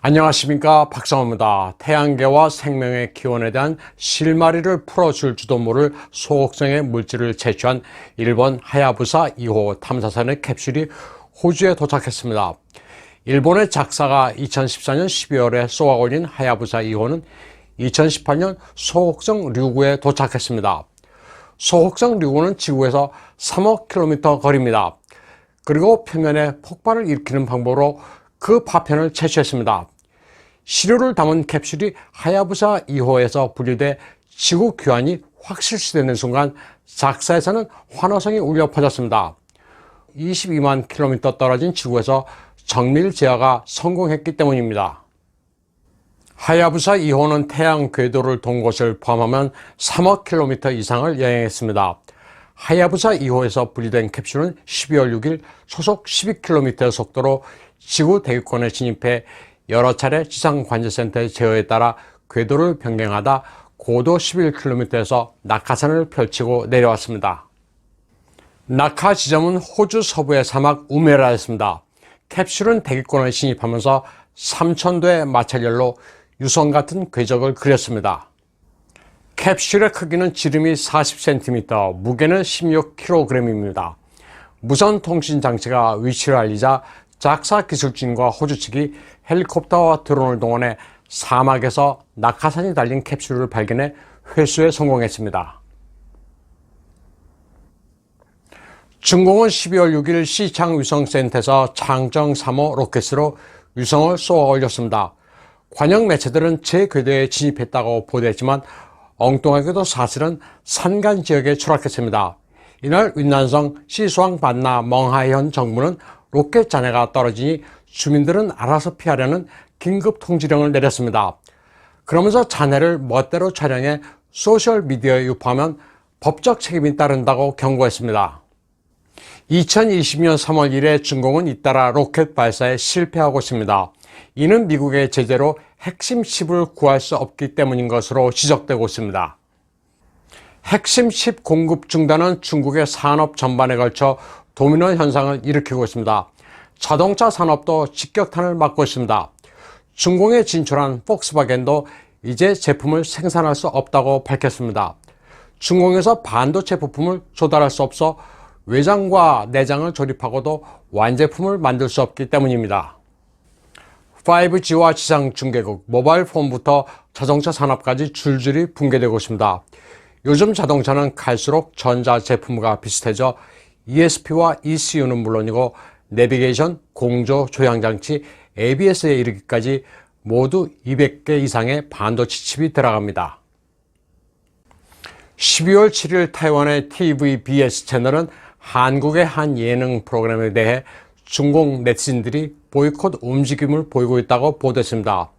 안녕하십니까, 박상호입니다. 태양계와 생명의 기원에 대한 실마리를 풀어줄 지도 모를 소극성의 물질을 채취한 일본 하야부사 2호 탐사선의 캡슐이 호주에 도착했습니다. 일본의 작사가 2014년 12월에 쏘아 올린 하야부사 2호는 2018년 소극성 류구에 도착했습니다. 소극성 류구는 지구에서 3억 킬로미터 거리입니다. 그리고 표면에 폭발을 일으키는 방법으로 그 파편을 채취했습니다. 시료를 담은 캡슐이 하야부사 2호에서 분리돼 지구 귀환이 확실시되는 순간 작사에서는 환호성이 울려 퍼졌습니다. 22만 킬로미터 떨어진 지구에서 정밀 제어가 성공했기 때문입니다. 하야부사 2호는 태양 궤도를 돈 곳을 포함하면 3억 킬로미터 이상을 여행했습니다. 하야부사 2호에서 분리된 캡슐은 12월 6일 초속 12km의 속도로 지구 대기권에 진입해 여러 차례 지상관제센터의 제어에 따라 궤도를 변경하다 고도 11km에서 낙하산을 펼치고 내려왔습니다. 낙하 지점은 호주 서부의 사막 우메라였습니다. 캡슐은 대기권에 진입하면서 3000도의 마찰열로 유성 같은 궤적을 그렸습니다. 캡슐의 크기는 지름이 40cm, 무게는 16kg입니다. 무선 통신 장치가 위치를 알리자 작사 기술진과 호주 측이 헬리콥터와 드론을 동원해 사막에서 낙하산이 달린 캡슐을 발견해 회수에 성공했습니다. 중공은 12월 6일 시창 위성센터에서 창정 3호 로켓으로 위성을 쏘아 올렸습니다. 관영 매체들은 제궤도에 진입했다고 보도했지만 엉뚱하게도 사실은 산간 지역에 추락했습니다. 이날 윈난성 시수왕 반나 멍하현 정부는 로켓 잔해가 떨어지니 주민들은 알아서 피하려는 긴급 통지령을 내렸습니다. 그러면서 잔해를 멋대로 촬영해 소셜미디어에 유포하면 법적 책임이 따른다고 경고했습니다. 2020년 3월 1일 중공은 잇따라 로켓 발사에 실패하고 있습니다. 이는 미국의 제재로 핵심 칩을 구할 수 없기 때문인 것으로 지적되고 있습니다. 핵심 칩 공급 중단은 중국의 산업 전반에 걸쳐 도미노 현상을 일으키고 있습니다. 자동차 산업도 직격탄을 맞고 있습니다. 중공에 진출한 폭스바겐도 이제 제품을 생산할 수 없다고 밝혔습니다. 중공에서 반도체 부품을 조달할 수 없어 외장과 내장을 조립하고도 완제품을 만들 수 없기 때문입니다. 5G와 지상 중계국, 모바일 폰부터 자동차 산업까지 줄줄이 붕괴되고 있습니다. 요즘 자동차는 갈수록 전자 제품과 비슷해져 ESP와 ECU는 물론이고 내비게이션, 공조, 조향장치, ABS에 이르기까지 모두 200개 이상의 반도체 칩이 들어갑니다. 12월 7일 타이완의 TVBS 채널은 한국의 한 예능 프로그램에 대해 중공 네티즌들이 보이콧 움직임을 보이고 있다고 보도했습니다.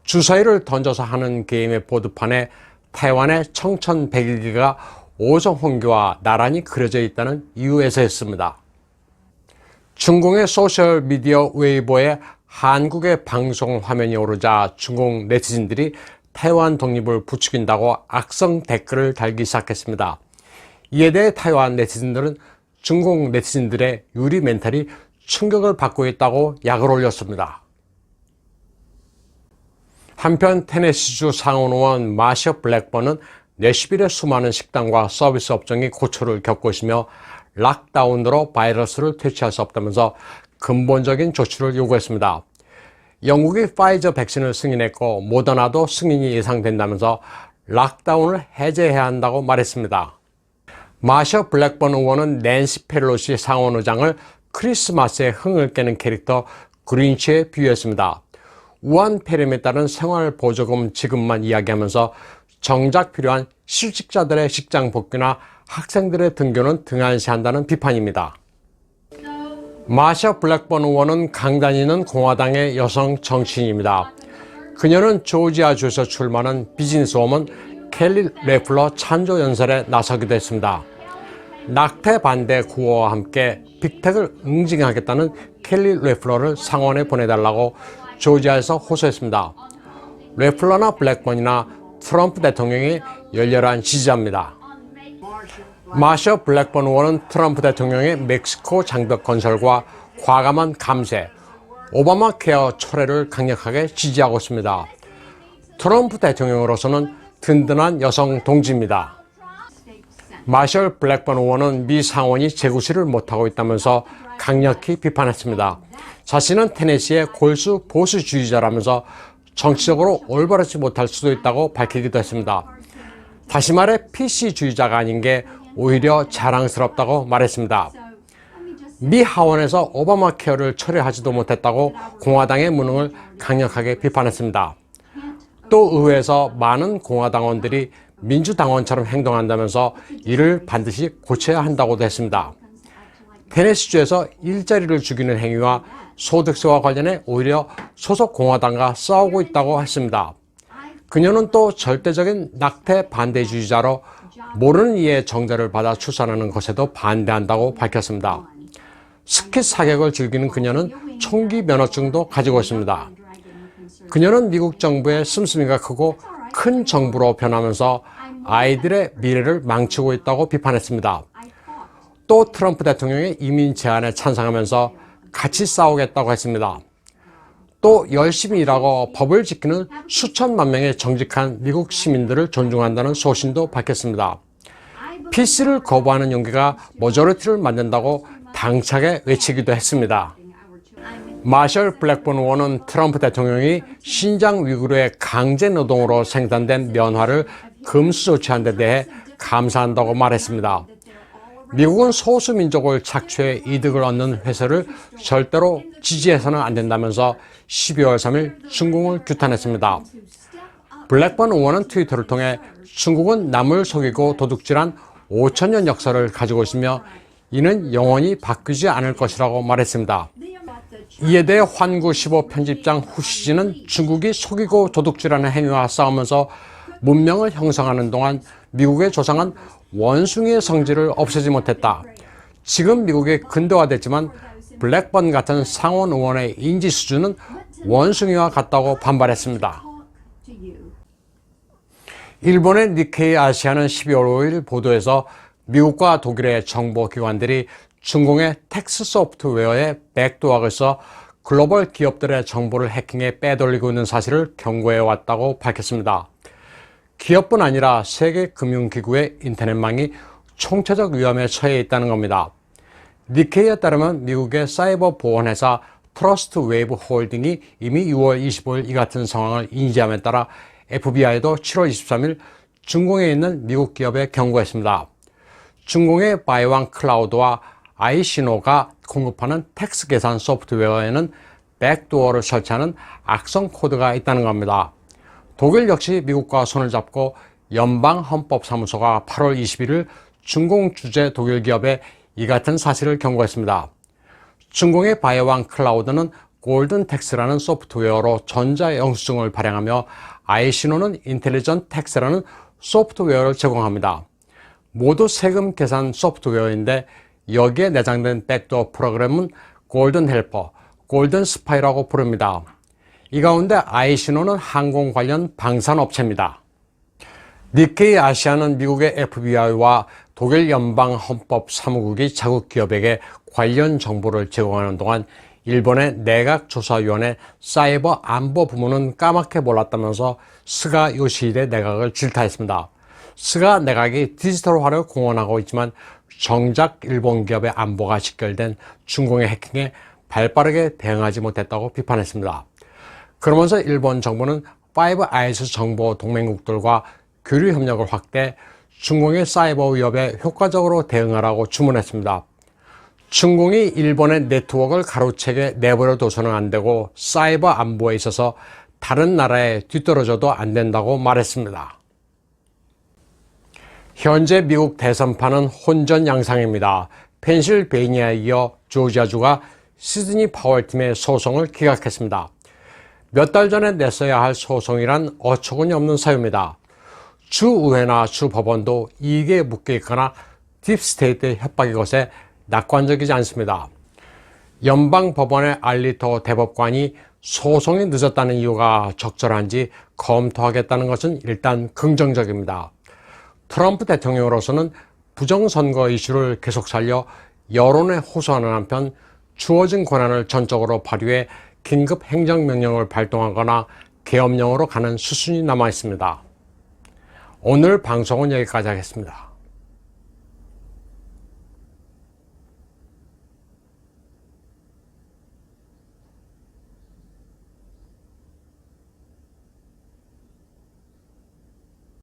주사위를 던져서 하는 게임의 보드판에 타이완의 청천백일기가 오성홍교와 나란히 그려져 있다는 이유에서였습니다. 중공의 소셜미디어 웨이보에 한국의 방송 화면이 오르자 중공 네티즌들이 타이완 독립을 부추긴다고 악성 댓글을 달기 시작했습니다. 이에 대해 타이완 네티즌들은 중공 네티즌들의 유리 멘탈이 충격을 받고 있다고 약을 올렸습니다. 한편 테네시주 상원의원 마셔 블랙번은 내시빌의 수많은 식당과 서비스 업종이 고초를 겪고 있으며 락다운으로 바이러스를 퇴치할 수 없다면서 근본적인 조치를 요구했습니다. 영국이 파이저 백신을 승인했고 모더나도 승인이 예상된다면서 락다운을 해제해야 한다고 말했습니다. 마셔 블랙번 의원은 낸시 펠로시 상원의장을 크리스마스에 흥을 깨는 캐릭터 그린치에 비유했습니다. 우한 폐렴에 따른 생활보조금 지급만 이야기하면서 정작 필요한 실직자들의 직장 복귀나 학생들의 등교는 등한시한다는 비판입니다. 마셔 블랙번 의원은 강단이 있는 공화당의 여성 정치인입니다. 그녀는 조지아주에서 출마하는 비즈니스워먼 켈리 레플러 찬조 연설에 나서기도 했습니다. 낙태 반대 구호와 함께 빅텍을 응징하겠다는 켈리 레플러를 상원에 보내달라고 조지아에서 호소했습니다. 레플러나 블랙번이나 트럼프 대통령의 열렬한 지지자입니다. 마셔 블랙번 의원은 트럼프 대통령의 멕시코 장벽 건설과 과감한 감세, 오바마 케어 철회를 강력하게 지지하고 있습니다. 트럼프 대통령으로서는 든든한 여성 동지입니다. 마셜 블랙번 의원은 미 상원이 재구시를 못하고 있다면서 강력히 비판했습니다. 자신은 테네시의 골수 보수주의자라면서 정치적으로 올바르지 못할 수도 있다고 밝히기도 했습니다. 다시 말해 PC주의자가 아닌 게 오히려 자랑스럽다고 말했습니다. 미 하원에서 오바마 케어를 처리하지도 못했다고 공화당의 무능을 강력하게 비판했습니다. 또 의회에서 많은 공화당원들이 민주당원처럼 행동한다면서 이를 반드시 고쳐야 한다고도 했습니다. 테네시주에서 일자리를 죽이는 행위와 소득세와 관련해 오히려 소속 공화당과 싸우고 있다고 했습니다. 그녀는 또 절대적인 낙태 반대주의자로 모르는 이의 정자를 받아 출산하는 것에도 반대한다고 밝혔습니다. 스키 사격을 즐기는 그녀는 총기 면허증도 가지고 있습니다. 그녀는 미국 정부의 씀씀이가 크고 큰 정부로 변하면서 아이들의 미래를 망치고 있다고 비판했습니다. 또 트럼프 대통령의 이민 제안에 찬성하면서 같이 싸우겠다고 했습니다. 또 열심히 일하고 법을 지키는 수천만 명의 정직한 미국 시민들을 존중한다는 소신도 밝혔습니다. PC를 거부하는 용기가 머저리티를 만든다고 당차게 외치기도 했습니다. 마셜 블랙번 의원은 트럼프 대통령이 신장 위구르의 강제 노동으로 생산된 면화를 금수 조치한 데 대해 감사한다고 말했습니다. 미국은 소수민족을 착취해 이득을 얻는 회사를 절대로 지지해서는 안 된다면서 12월 3일 중국을 규탄했습니다. 블랙번 의원은 트위터를 통해 중국은 남을 속이고 도둑질한 5천년 역사를 가지고 있으며 이는 영원히 바뀌지 않을 것이라고 말했습니다. 이에 대해 환구 15 편집장 후시진은 중국이 속이고 도둑질하는 행위와 싸우면서 문명을 형성하는 동안 미국의 조상은 원숭이의 성질을 없애지 못했다. 지금 미국이 근대화됐지만 블랙번 같은 상원 의원의 인지 수준은 원숭이와 같다고 반발했습니다. 일본의 니케이 아시아는 12월 5일 보도에서 미국과 독일의 정보기관들이 중공의 텍스 소프트웨어에 백도어를 써 글로벌 기업들의 정보를 해킹해 빼돌리고 있는 사실을 경고해왔다고 밝혔습니다. 기업뿐 아니라 세계 금융기구의 인터넷망이 총체적 위험에 처해 있다는 겁니다. 니케이에 따르면 미국의 사이버 보안회사 트러스트 웨이브 홀딩이 이미 6월 25일 이 같은 상황을 인지함에 따라 FBI도 7월 23일 중공에 있는 미국 기업에 경고했습니다. 중공의 바이왕 클라우드와 아이시노가 공급하는 텍스 계산 소프트웨어에는 백도어를 설치하는 악성 코드가 있다는 겁니다. 독일 역시 미국과 손을 잡고 연방헌법사무소가 8월 21일 중공 주재 독일 기업에 이 같은 사실을 경고했습니다. 중공의 바이왕 클라우드는 골든텍스라는 소프트웨어로 전자영수증을 발행하며 아이시노는 인텔리전트 텍스라는 소프트웨어를 제공합니다. 모두 세금 계산 소프트웨어인데 여기에 내장된 백도어 프로그램은 골든 헬퍼, 골든 스파이라고 부릅니다. 이 가운데 아이시노는 항공 관련 방산업체입니다. 니케이 아시아는 미국의 FBI와 독일 연방헌법사무국이 자국 기업에게 관련 정보를 제공하는 동안 일본의 내각조사위원회 사이버 안보 부문은 까맣게 몰랐다면서 스가 요시히데 내각을 질타했습니다. 스가 내각이 디지털화를 공언하고 있지만 정작 일본 기업의 안보가 직결된 중공의 해킹에 발빠르게 대응하지 못했다고 비판했습니다. 그러면서 일본 정부는 파이브 아이스 정보 동맹국들과 교류 협력을 확대, 중공의 사이버 위협에 효과적으로 대응하라고 주문했습니다. 중공이 일본의 네트워크를 가로채게 내버려 둬서는 안 되고 사이버 안보에 있어서 다른 나라에 뒤떨어져도 안 된다고 말했습니다. 현재 미국 대선판은 혼전 양상입니다. 펜실베이니아에 이어 조지아주가 시드니 파월팀의 소송을 기각했습니다. 몇 달 전에 냈어야 할 소송이란 어처구니 없는 사유입니다. 주의회나 주법원도 이익에 묶여 있거나 딥스테이트의 협박의 것에 낙관적이지 않습니다. 연방법원의 알리토 대법관이 소송이 늦었다는 이유가 적절한지 검토하겠다는 것은 일단 긍정적입니다. 트럼프 대통령으로서는 부정선거 이슈를 계속 살려 여론에 호소하는 한편 주어진 권한을 전적으로 발휘해 긴급 행정명령을 발동하거나 계엄령으로 가는 수순이 남아 있습니다. 오늘 방송은 여기까지 하겠습니다.